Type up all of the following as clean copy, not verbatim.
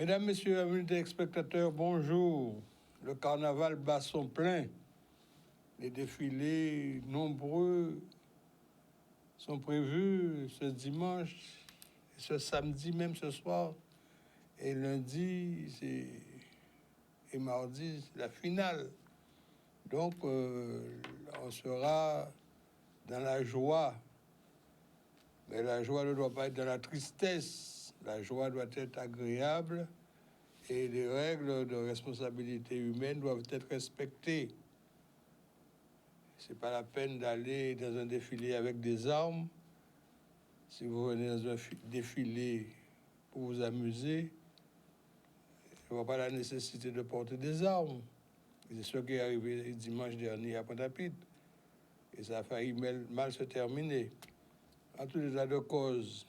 Mesdames, Messieurs, amis téléspectateurs, bonjour. Le carnaval bat son plein. Les défilés nombreux sont prévus ce dimanche, ce samedi, même ce soir. Et lundi et mardi, la finale. Donc, on sera dans la joie. Mais la joie ne doit pas être dans la tristesse. La joie doit être agréable et les règles de responsabilité humaine doivent être respectées. C'est pas la peine d'aller dans un défilé avec des armes. Si vous venez dans un défilé pour vous amuser, je ne vois pas la nécessité de porter des armes. C'est ce qui est arrivé dimanche dernier à Pointe-à-Pitre. Et ça a failli mal se terminer. En tout état de cause,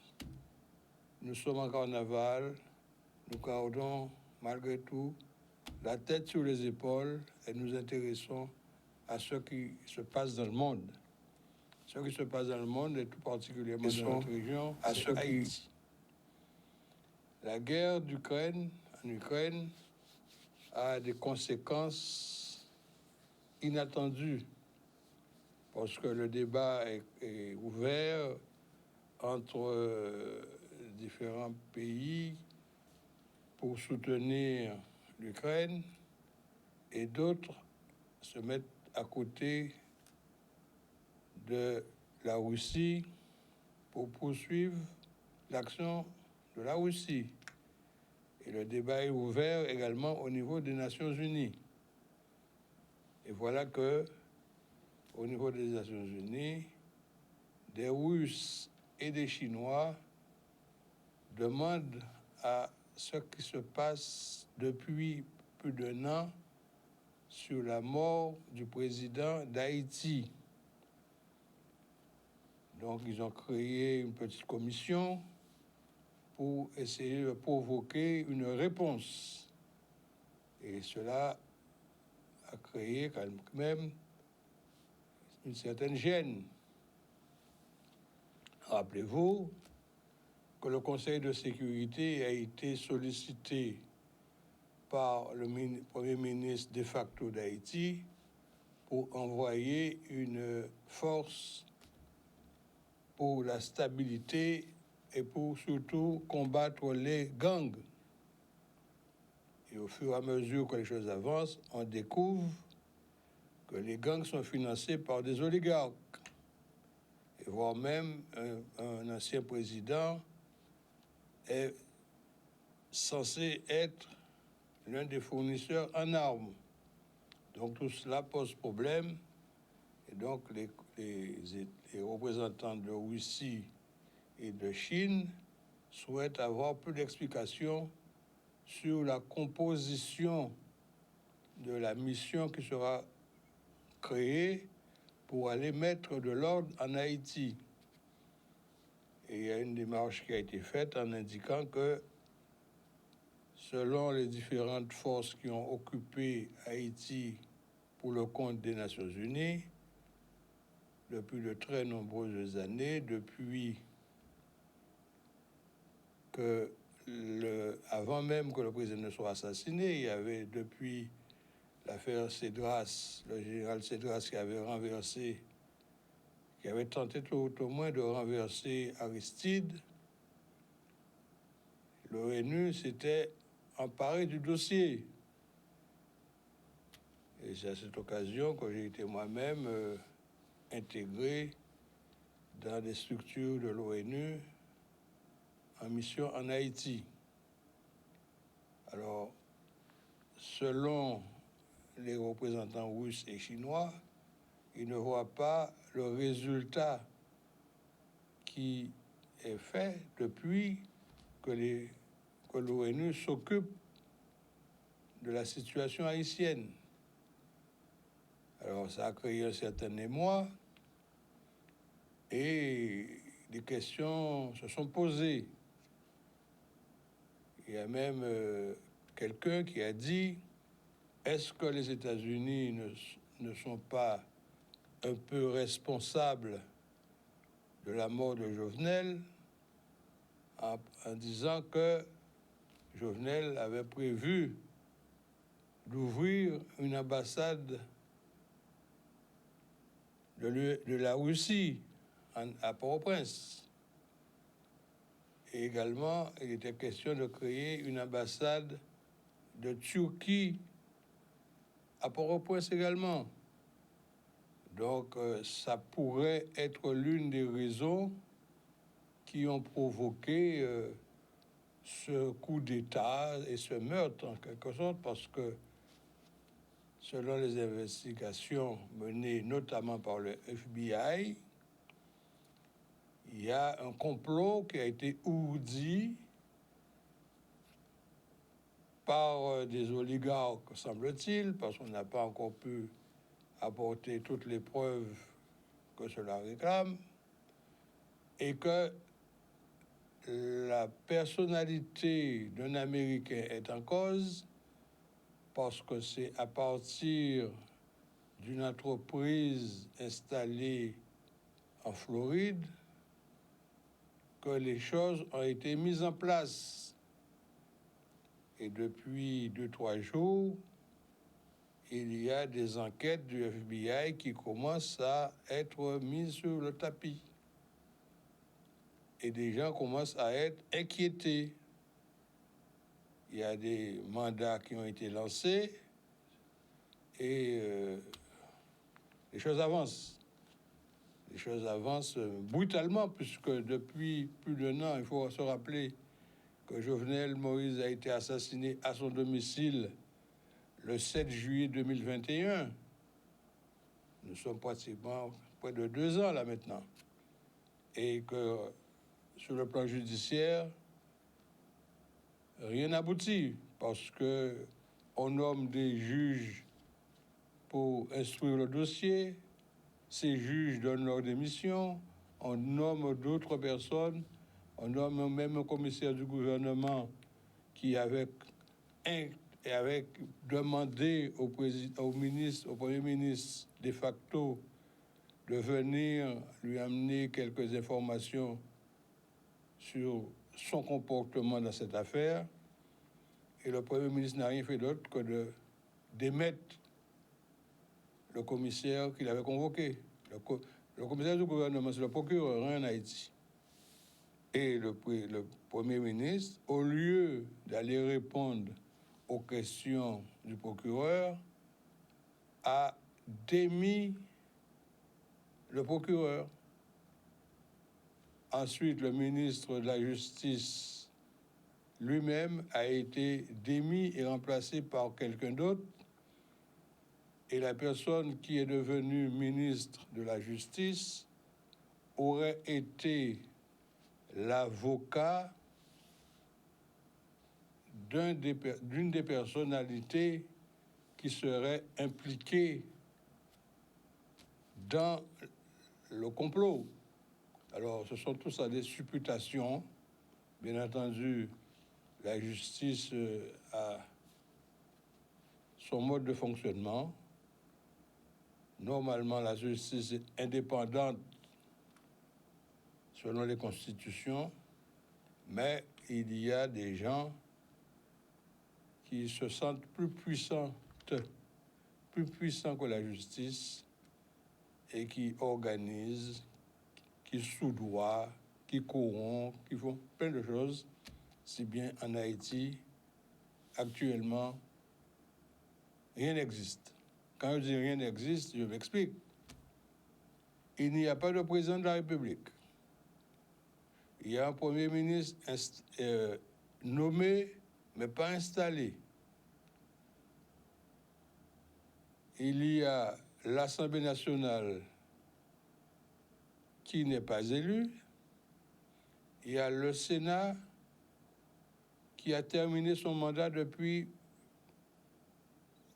nous sommes en carnaval, nous gardons malgré tout la tête sur les épaules et nous intéressons à ce qui se passe dans le monde. Ce qui se passe dans le monde, et tout particulièrement dans notre région, c'est Haïti. La guerre en Ukraine a des conséquences inattendues parce que le débat est ouvert entre différents pays pour soutenir l'Ukraine et d'autres se mettent à côté de la Russie pour poursuivre l'action de la Russie. Et le débat est ouvert également au niveau des Nations Unies. Et voilà que, au niveau des Nations Unies, des Russes et des Chinois demandent à ce qui se passe depuis plus d'un an sur la mort du président d'Haïti. Donc, ils ont créé une petite commission pour essayer de provoquer une réponse. Et cela a créé quand même une certaine gêne. Rappelez-vous que le Conseil de sécurité a été sollicité par le Premier ministre de facto d'Haïti pour envoyer une force pour la stabilité et pour surtout combattre les gangs. Et au fur et à mesure que les choses avancent, on découvre que les gangs sont financés par des oligarques, et voire même un ancien président est censé être l'un des fournisseurs en armes. Donc tout cela pose problème, et donc les représentants de Russie et de Chine souhaitent avoir plus d'explications sur la composition de la mission qui sera créée pour aller mettre de l'ordre en Haïti. Et il y a une démarche qui a été faite en indiquant que, selon les différentes forces qui ont occupé Haïti pour le compte des Nations Unies, depuis de très nombreuses années, depuis que avant même que le président ne soit assassiné, il y avait depuis l'affaire Cédras, le général Cédras qui avait tenté tout au moins de renverser Aristide. L'ONU s'était emparé du dossier. Et c'est à cette occasion que j'ai été moi-même intégré dans des structures de l'ONU en mission en Haïti. Alors, selon les représentants russes et chinois, ils ne voient pas le résultat qui est fait depuis que l'ONU s'occupe de la situation haïtienne. Alors, ça a créé un certain émoi et des questions se sont posées. Il y a même quelqu'un qui a dit: est-ce que les États-Unis ne sont pas un peu responsables de la mort de Jovenel, en disant que Jovenel avait prévu d'ouvrir une ambassade de la Russie à Port-au-Prince. Et également, il était question de créer une ambassade de Turquie à Port-au-Prince également. Donc, ça pourrait être l'une des raisons qui ont provoqué ce coup d'État et ce meurtre, en quelque sorte, parce que, selon les investigations menées notamment par le FBI, il y a un complot qui a été ourdi par des oligarques, semble-t-il, parce qu'on n'a pas encore pu apporter toutes les preuves que cela réclame, et que la personnalité d'un Américain est en cause parce que c'est à partir d'une entreprise installée en Floride que les choses ont été mises en place. Et depuis 2-3 jours, il y a des enquêtes du FBI qui commencent à être mises sur le tapis. Et des gens commencent à être inquiétés. Il y a des mandats qui ont été lancés et les choses avancent. Les choses avancent brutalement, puisque depuis plus d'un an, il faut se rappeler que Jovenel Moïse a été assassiné à son domicile le 7 juillet 2021. Nous sommes pratiquement près de 2 ans là maintenant. Et que sur le plan judiciaire, rien n'aboutit parce qu'on nomme des juges pour instruire le dossier, ces juges donnent leur démission, on nomme d'autres personnes, on nomme même un commissaire du gouvernement qui avait demandé au Premier ministre de facto de venir lui amener quelques informations sur son comportement dans cette affaire. Et le Premier ministre n'a rien fait d'autre que de démettre le commissaire qu'il avait convoqué. Le commissaire du gouvernement, c'est le procureur en Haïti. Et le Premier ministre, au lieu d'aller répondre aux questions du procureur, a démis le procureur. Ensuite, le ministre de la Justice lui-même a été démis et remplacé par quelqu'un d'autre. Et la personne qui est devenue ministre de la Justice aurait été l'avocat d'une des personnalités qui serait impliquée dans le complot. Alors, ce sont tout ça des supputations. Bien entendu, la justice a son mode de fonctionnement. Normalement, la justice est indépendante selon les constitutions, mais il y a des gens qui se sentent plus puissants que la justice et qui organisent, qui soudoient, qui corrompent, qui font plein de choses. Si bien en Haïti, actuellement, rien n'existe. Quand je dis rien n'existe, je m'explique. Il n'y a pas de président de la République. Il y a un Premier ministre nommé, mais pas installé. Il y a l'Assemblée nationale qui n'est pas élue. Il y a le Sénat qui a terminé son mandat depuis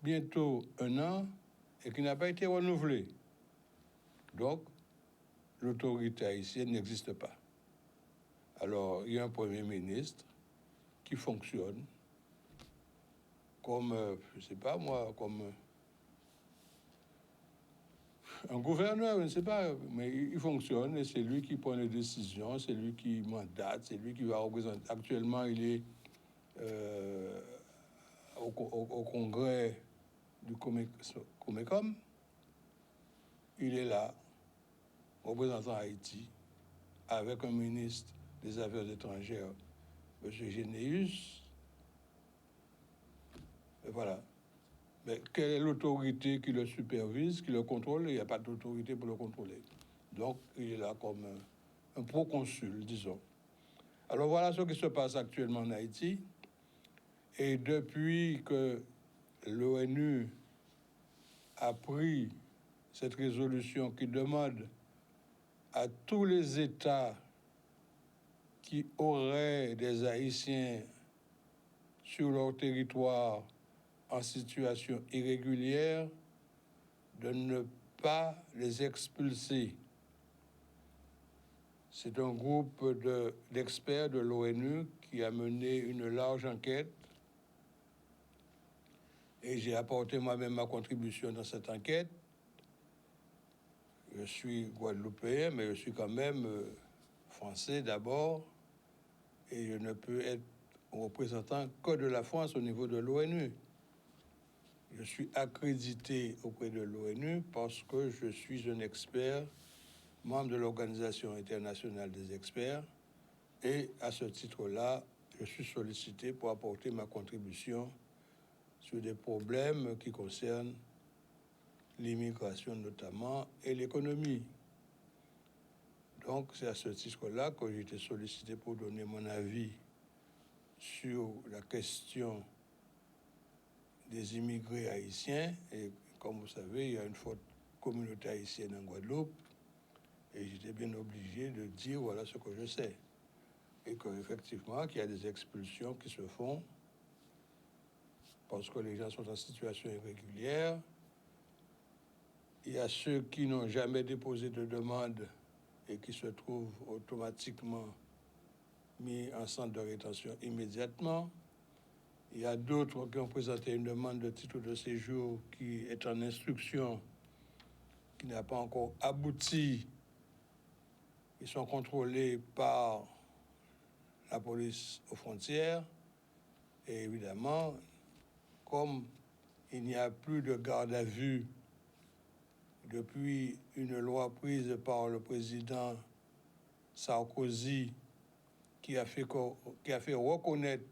bientôt 1 an et qui n'a pas été renouvelé. Donc, l'autorité haïtienne n'existe pas. Alors, il y a un Premier ministre qui fonctionne comme, je ne sais pas moi, comme un gouverneur, je ne sais pas, mais il fonctionne et c'est lui qui prend les décisions, c'est lui qui mandate, c'est lui qui va représenter. Actuellement, il est au congrès du Comecom. Il est là, représentant Haïti, avec un ministre des Affaires étrangères, M. Généus. Et voilà. Mais quelle est l'autorité qui le supervise, qui le contrôle? Il n'y a pas d'autorité pour le contrôler. Donc, il est là comme un proconsul, disons. Alors, voilà ce qui se passe actuellement en Haïti. Et depuis que l'ONU a pris cette résolution qui demande à tous les États qui auraient des Haïtiens sur leur territoire en situation irrégulière de ne pas les expulser. C'est un groupe d'experts de l'ONU qui a mené une large enquête et j'ai apporté moi-même ma contribution dans cette enquête. Je suis guadeloupéen, mais je suis quand même français d'abord et je ne peux être représentant que de la France au niveau de l'ONU. Je suis accrédité auprès de l'ONU parce que je suis un expert, membre de l'Organisation internationale des experts, et à ce titre-là, je suis sollicité pour apporter ma contribution sur des problèmes qui concernent l'immigration notamment et l'économie. Donc c'est à ce titre-là que j'ai été sollicité pour donner mon avis sur la question des immigrés haïtiens. Et comme vous savez, il y a une forte communauté haïtienne en Guadeloupe. Et j'étais bien obligé de dire voilà ce que je sais. Et qu'effectivement, qu'il y a des expulsions qui se font parce que les gens sont en situation irrégulière. Il y a ceux qui n'ont jamais déposé de demande et qui se trouvent automatiquement mis en centre de rétention immédiatement. Il y a d'autres qui ont présenté une demande de titre de séjour qui est en instruction, qui n'a pas encore abouti. Ils sont contrôlés par la police aux frontières. Et évidemment, comme il n'y a plus de garde à vue depuis une loi prise par le président Sarkozy qui a fait reconnaître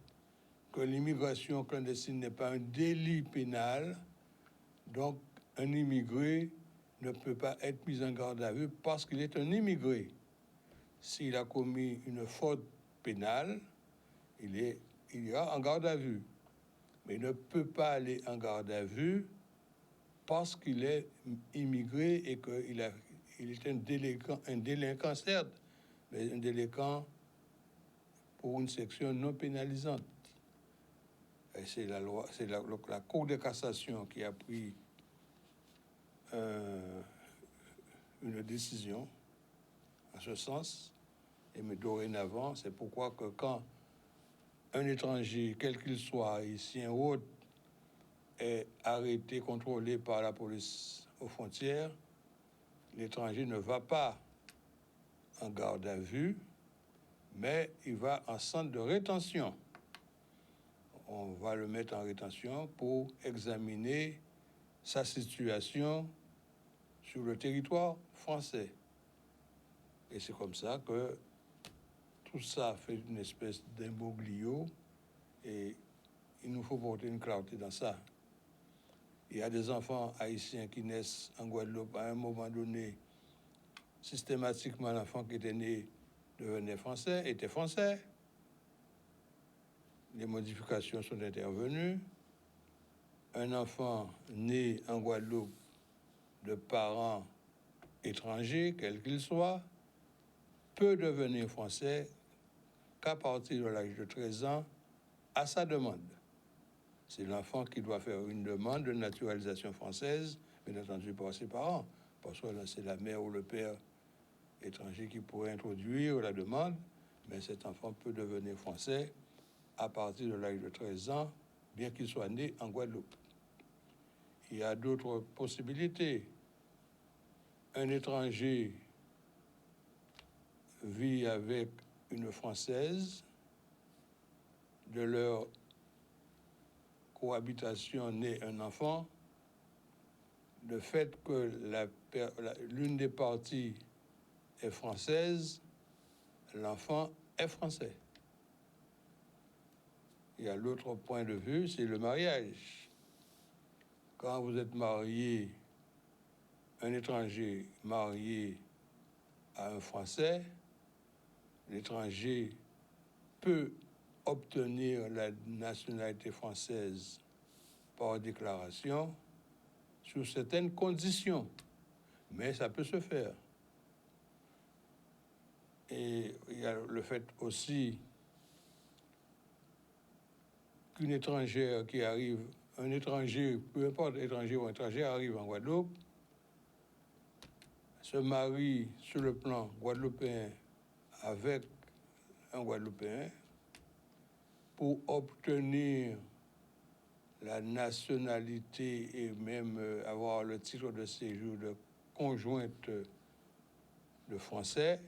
que l'immigration clandestine n'est pas un délit pénal, donc un immigré ne peut pas être mis en garde à vue parce qu'il est un immigré. S'il a commis une faute pénale, il ira en garde à vue. Mais il ne peut pas aller en garde à vue parce qu'il est immigré et qu'il est un délinquant certes, mais un délinquant pour une section non pénalisante. Et c'est la loi, c'est la Cour de cassation qui a pris une décision en ce sens. Et mais dorénavant, c'est pourquoi que quand un étranger, quel qu'il soit, haïtien ou autre, est arrêté, contrôlé par la police aux frontières, l'étranger ne va pas en garde à vue, mais il va en centre de rétention. On va le mettre en rétention pour examiner sa situation sur le territoire français. Et c'est comme ça que tout ça fait une espèce d'imbroglio et il nous faut porter une clarté dans ça. Il y a des enfants haïtiens qui naissent en Guadeloupe à un moment donné. Systématiquement, l'enfant qui était né devenait français, était français. Les modifications sont intervenues. Un enfant né en Guadeloupe de parents étrangers, quels qu'ils soient, peut devenir français qu'à partir de l'âge de 13 ans, à sa demande. C'est l'enfant qui doit faire une demande de naturalisation française, bien entendu par ses parents, parce que c'est la mère ou le père étranger qui pourrait introduire la demande, mais cet enfant peut devenir français à partir de l'âge de 13 ans, bien qu'il soit né en Guadeloupe. Il y a d'autres possibilités. Un étranger vit avec une Française de leur cohabitation naît un enfant, le fait que l'une des parties est française, l'enfant est français. Il y a l'autre point de vue, c'est le mariage. Quand vous êtes marié, un étranger marié à un Français, l'étranger peut obtenir la nationalité française par déclaration sous certaines conditions, mais ça peut se faire. Et il y a le fait aussi qu'une étrangère qui arrive, un étranger, peu importe étranger ou étranger, arrive en Guadeloupe, se marie sur le plan guadeloupéen avec un Guadeloupéen pour obtenir la nationalité et même avoir le titre de séjour de conjointe de français,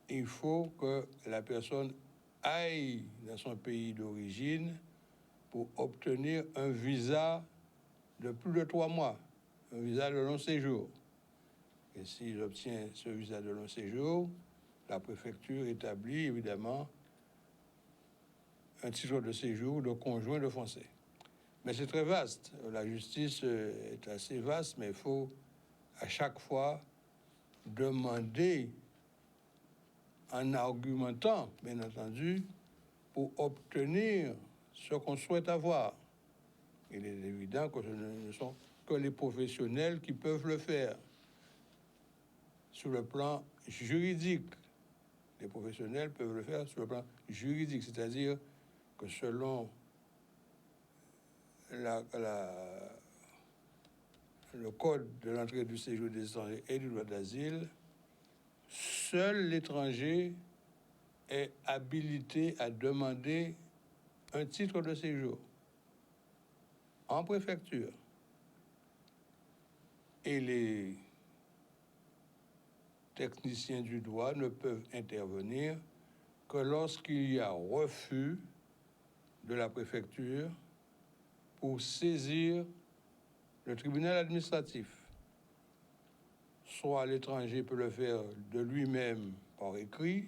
il faut que la personne aille dans son pays d'origine pour obtenir un visa de plus de 3 mois, un visa de long séjour. Et s'il obtient ce visa de long séjour, la préfecture établit évidemment un titre de séjour de conjoint de français. Mais c'est très vaste. La justice est assez vaste, mais il faut à chaque fois demander en argumentant, bien entendu, pour obtenir ce qu'on souhaite avoir. Il est évident que ce ne sont que les professionnels qui peuvent le faire. Sur le plan juridique, les professionnels peuvent le faire sur le plan juridique, c'est-à-dire que selon le code de l'entrée et du séjour des étrangers et du droit d'asile, seul l'étranger est habilité à demander un titre de séjour en préfecture. Et les techniciens du droit ne peuvent intervenir que lorsqu'il y a refus de la préfecture pour saisir le tribunal administratif. Soit l'étranger peut le faire de lui-même par écrit,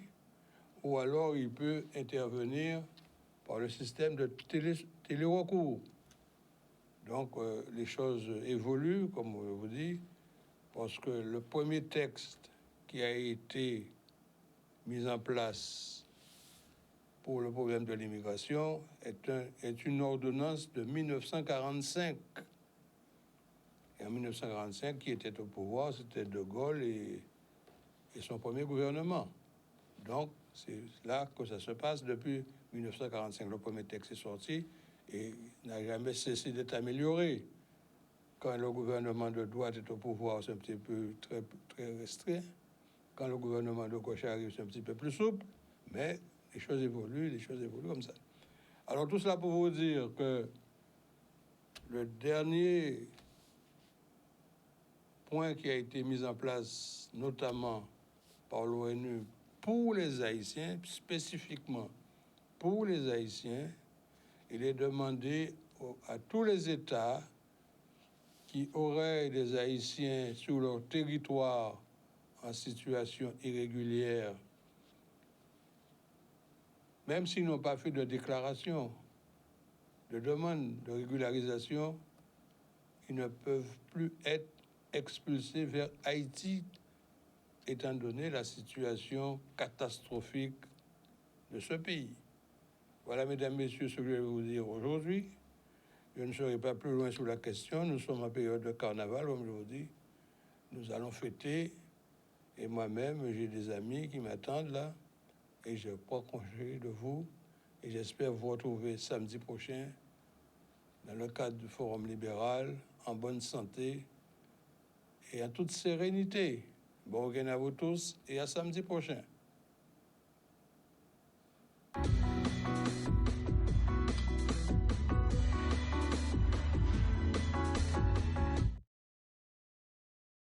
ou alors il peut intervenir par le système de télé-recours. Donc les choses évoluent, comme je vous dis, parce que le premier texte qui a été mis en place pour le problème de l'immigration est une ordonnance de 1945. Et en 1945, qui était au pouvoir, c'était De Gaulle et son premier gouvernement. Donc, c'est là que ça se passe depuis 1945. Le premier texte est sorti et n'a jamais cessé d'être amélioré. Quand le gouvernement de droite est au pouvoir, c'est un petit peu très restreint. Quand le gouvernement de gauche arrive, c'est un petit peu plus souple. Mais les choses évoluent comme ça. Alors, tout cela pour vous dire que le dernier point qui a été mis en place, notamment par l'ONU pour les Haïtiens, spécifiquement pour les Haïtiens, il est demandé à tous les États qui auraient des Haïtiens sur leur territoire en situation irrégulière, même s'ils n'ont pas fait de déclaration, de demande de régularisation, ils ne peuvent plus être expulsés vers Haïti, étant donné la situation catastrophique de ce pays. Voilà, mesdames, messieurs, ce que je vais vous dire aujourd'hui. Je ne serai pas plus loin sur la question. Nous sommes en période de carnaval, comme je vous dis. Nous allons fêter. Et moi-même, j'ai des amis qui m'attendent là. Et je prends congé de vous. Et j'espère vous retrouver samedi prochain dans le cadre du Forum libéral, en bonne santé et en toute sérénité. Bon week-end à vous tous et à samedi prochain.